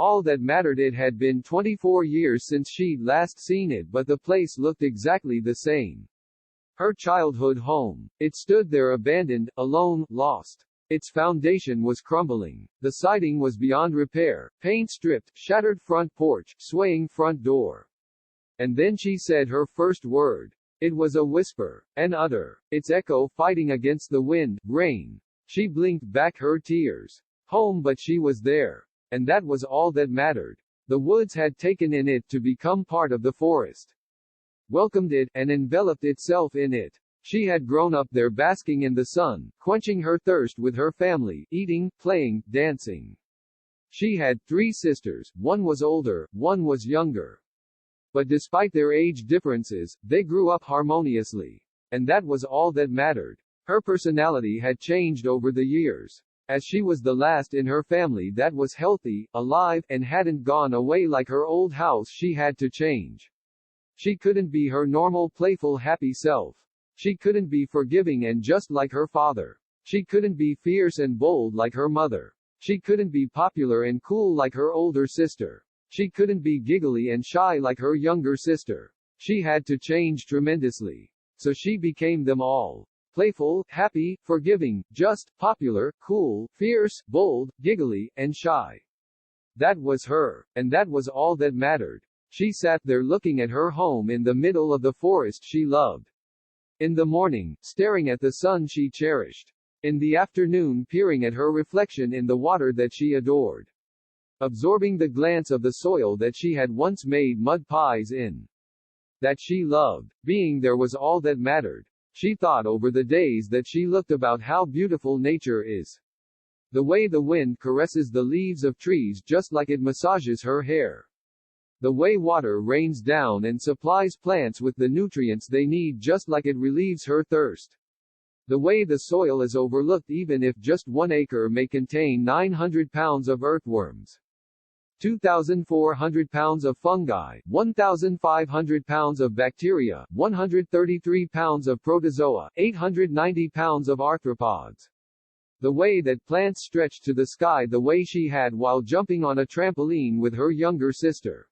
All that mattered, it had been 24 years since she'd last seen it, but the place looked exactly the same. Her childhood home. It stood there abandoned, alone, lost. Its foundation was crumbling. The siding was beyond repair, paint stripped, shattered front porch, swaying front door. And then she said her first word. It was a whisper, an utter, its echo fighting against the wind, rain. She blinked back her tears. Home, but she was there. And that was all that mattered. The woods had taken in it to become part of the forest. Welcomed it, and enveloped itself in it. She had grown up there, basking in the sun, quenching her thirst with her family, eating, playing, dancing. She had 3 sisters, one was older, one was younger. But despite their age differences, they grew up harmoniously. And that was all that mattered. Her personality had changed over the years. As she was the last in her family that was healthy, alive, and hadn't gone away like her old house, she had to change. She couldn't be her normal, playful, happy self. She couldn't be forgiving and just like her father. She couldn't be fierce and bold like her mother. She couldn't be popular and cool like her older sister. She couldn't be giggly and shy like her younger sister. She had to change tremendously. So she became them all. Playful, happy, forgiving, just, popular, cool, fierce, bold, giggly, and shy. That was her. And that was all that mattered. She sat there looking at her home in the middle of the forest she loved. In the morning, staring at the sun she cherished. In the afternoon, peering at her reflection in the water that she adored. Absorbing the glance of the soil that she had once made mud pies in. That she loved. Being there was all that mattered. She thought over the days that she looked about how beautiful nature is. The way the wind caresses the leaves of trees just like it massages her hair. The way water rains down and supplies plants with the nutrients they need just like it relieves her thirst. The way the soil is overlooked even if just 1 acre may contain 900 pounds of earthworms. 2,400 pounds of fungi, 1,500 pounds of bacteria, 133 pounds of protozoa, 890 pounds of arthropods. The way that plants stretch to the sky the way she had while jumping on a trampoline with her younger sister.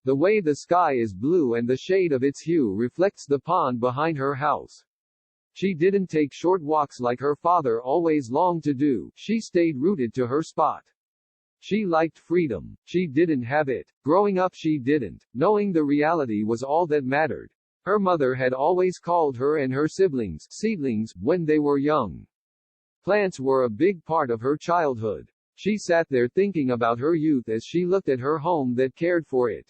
The way the sky is blue and the shade of its hue reflects the pond behind her house. She didn't take short walks like her father always longed to do. She stayed rooted to her spot. She liked freedom. She didn't have it. Growing up she didn't. Knowing the reality was all that mattered. Her mother had always called her and her siblings seedlings when they were young. Plants were a big part of her childhood. She sat there thinking about her youth as she looked at her home that cared for it.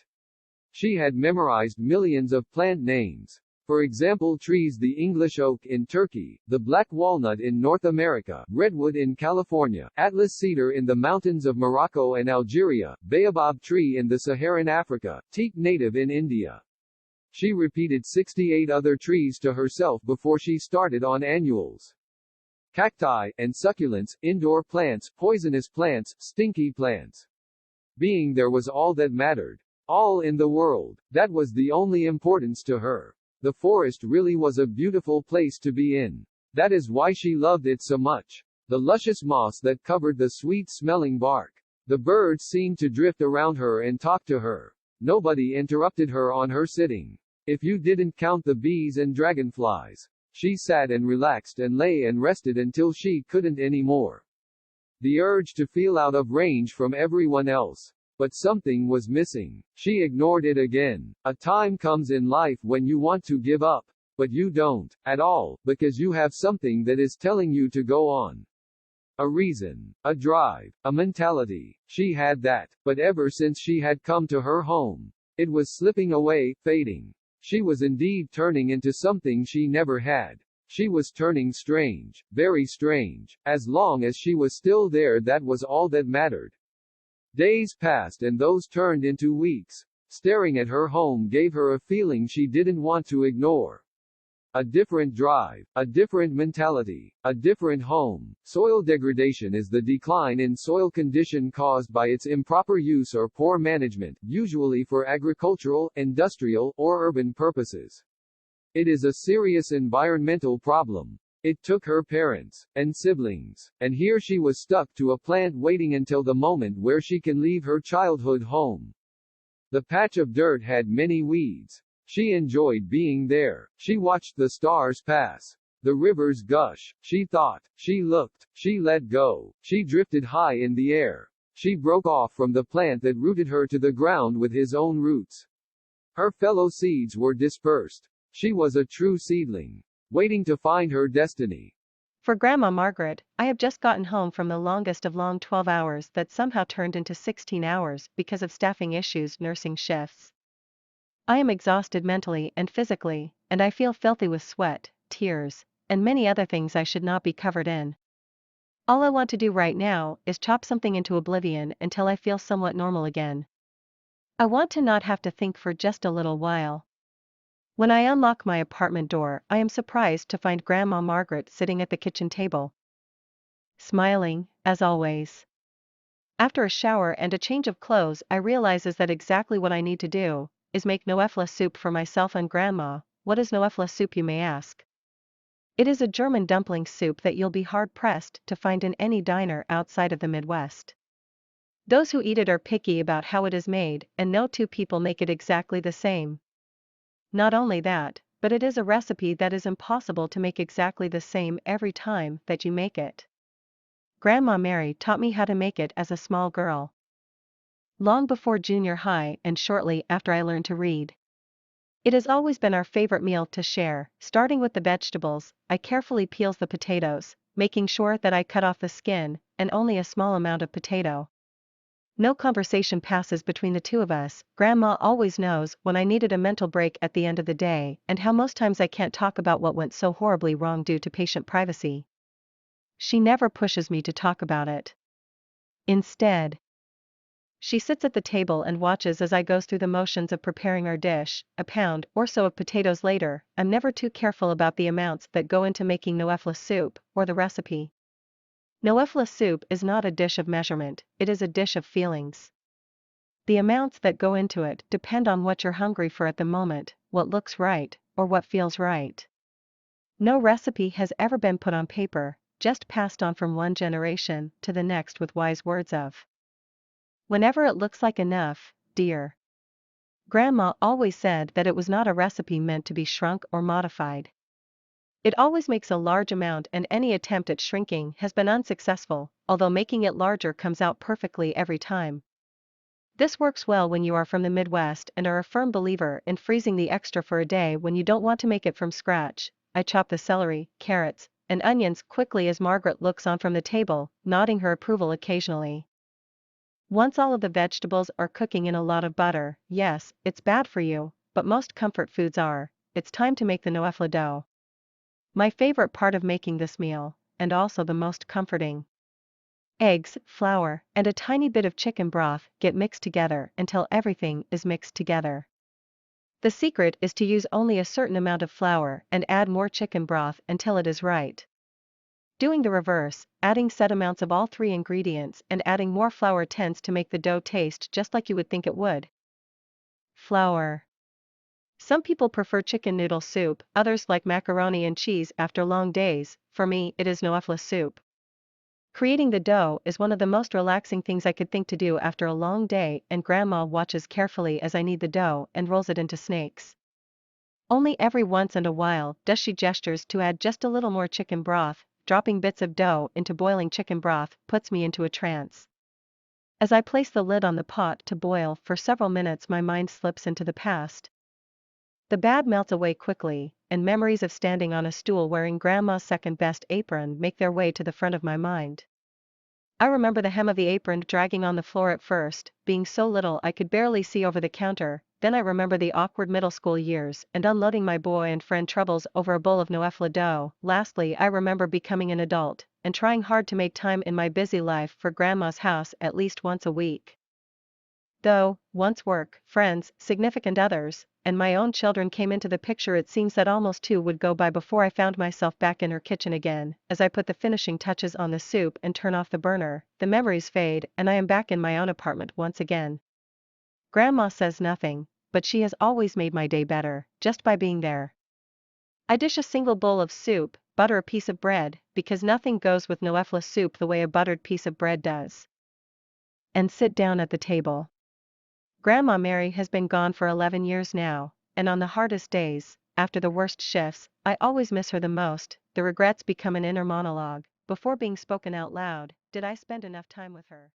She had memorized millions of plant names. For example, trees: the English oak in Turkey, the black walnut in North America, redwood in California, Atlas cedar in the mountains of Morocco and Algeria, baobab tree in the Saharan Africa, teak native in India. She repeated 68 other trees to herself before she started on annuals. Cacti, and succulents, indoor plants, poisonous plants, stinky plants. Being there was all that mattered. All in the world. That was the only importance to her. The forest really was a beautiful place to be in. That is why she loved it so much. The luscious moss that covered the sweet-smelling bark. The birds seemed to drift around her and talk to her. Nobody interrupted her on her sitting. If you didn't count the bees and dragonflies. She sat and relaxed and lay and rested until she couldn't anymore. The urge to feel out of range from everyone else. But something was missing. She ignored it again. A time comes in life when you want to give up. But you don't, at all, because you have something that is telling you to go on. A reason, a drive, a mentality. She had that, but ever since she had come to her home, it was slipping away, fading. She was indeed turning into something she never had. She was turning strange, very strange. As long as she was still there, that was all that mattered. Days passed and those turned into weeks. Staring at her home gave her a feeling she didn't want to ignore. A different drive, a different mentality, a different home. Soil degradation is the decline in soil condition caused by its improper use or poor management, usually for agricultural, industrial, or urban purposes. It is a serious environmental problem. It took her parents and siblings, and here she was stuck to a plant waiting until the moment where she can leave her childhood home. The patch of dirt had many weeds. She enjoyed being there. She watched the stars pass. The rivers gush. She thought. She looked. She let go. She drifted high in the air. She broke off from the plant that rooted her to the ground with his own roots. Her fellow seeds were dispersed. She was a true seedling, waiting to find her destiny. For Grandma Margaret, I have just gotten home from the longest of long 12 hours that somehow turned into 16 hours because of staffing issues, nursing shifts. I am exhausted mentally and physically, and I feel filthy with sweat, tears, and many other things I should not be covered in. All I want to do right now is chop something into oblivion until I feel somewhat normal again. I want to not have to think for just a little while. When I unlock my apartment door, I am surprised to find Grandma Margaret sitting at the kitchen table, smiling, as always. After a shower and a change of clothes, I realizes that exactly what I need to do is make Noefla soup for myself and Grandma. What is Noefla soup, you may ask? It is a German dumpling soup that you'll be hard-pressed to find in any diner outside of the Midwest. Those who eat it are picky about how it is made, and no two people make it exactly the same. Not only that, but it is a recipe that is impossible to make exactly the same every time that you make it. Grandma Mary taught me how to make it as a small girl, long before junior high and shortly after I learned to read. It has always been our favorite meal to share. Starting with the vegetables, I carefully peels the potatoes, making sure that I cut off the skin and only a small amount of potato. No conversation passes between the two of us. Grandma always knows when I needed a mental break at the end of the day and how most times I can't talk about what went so horribly wrong due to patient privacy. She never pushes me to talk about it. Instead, she sits at the table and watches as I goes through the motions of preparing our dish. A pound or so of potatoes later, I'm never too careful about the amounts that go into making Noefla soup, or the recipe. Noefla soup is not a dish of measurement, it is a dish of feelings. The amounts that go into it depend on what you're hungry for at the moment, what looks right, or what feels right. No recipe has ever been put on paper, just passed on from one generation to the next with wise words of. Whenever it looks like enough, dear. Grandma always said that it was not a recipe meant to be shrunk or modified. It always makes a large amount, and any attempt at shrinking has been unsuccessful, although making it larger comes out perfectly every time. This works well when you are from the Midwest and are a firm believer in freezing the extra for a day when you don't want to make it from scratch. I chop the celery, carrots, and onions quickly as Margaret looks on from the table, nodding her approval occasionally. Once all of the vegetables are cooking in a lot of butter, yes, it's bad for you, but most comfort foods are, it's time to make the Noefla dough. My favorite part of making this meal, and also the most comforting. Eggs, flour, and a tiny bit of chicken broth get mixed together until everything is mixed together. The secret is to use only a certain amount of flour and add more chicken broth until it is right. Doing the reverse, adding set amounts of all three ingredients and adding more flour tends to make the dough taste just like you would think it would. Flour. Some people prefer chicken noodle soup, others like macaroni and cheese after long days. For me, it is Noefla soup. Creating the dough is one of the most relaxing things I could think to do after a long day, and Grandma watches carefully as I knead the dough and rolls it into snakes. Only every once in a while does she gestures to add just a little more chicken broth. Dropping bits of dough into boiling chicken broth puts me into a trance. As I place the lid on the pot to boil for several minutes, my mind slips into the past. The bad melts away quickly, and memories of standing on a stool wearing Grandma's second-best apron make their way to the front of my mind. I remember the hem of the apron dragging on the floor at first, being so little I could barely see over the counter. Then I remember the awkward middle school years and unloading my boy and friend troubles over a bowl of Noefla dough. Lastly, I remember becoming an adult and trying hard to make time in my busy life for Grandma's house at least once a week. Though, once work, friends, significant others, and my own children came into the picture, it seems that almost 2 would go by before I found myself back in her kitchen again. As I put the finishing touches on the soup and turn off the burner, the memories fade and I am back in my own apartment once again. Grandma says nothing, but she has always made my day better, just by being there. I dish a single bowl of soup, butter a piece of bread, because nothing goes with noefla soup the way a buttered piece of bread does. And sit down at the table. Grandma Mary has been gone for 11 years now, and on the hardest days, after the worst shifts, I always miss her the most. The regrets become an inner monologue. Before being spoken out loud, did I spend enough time with her?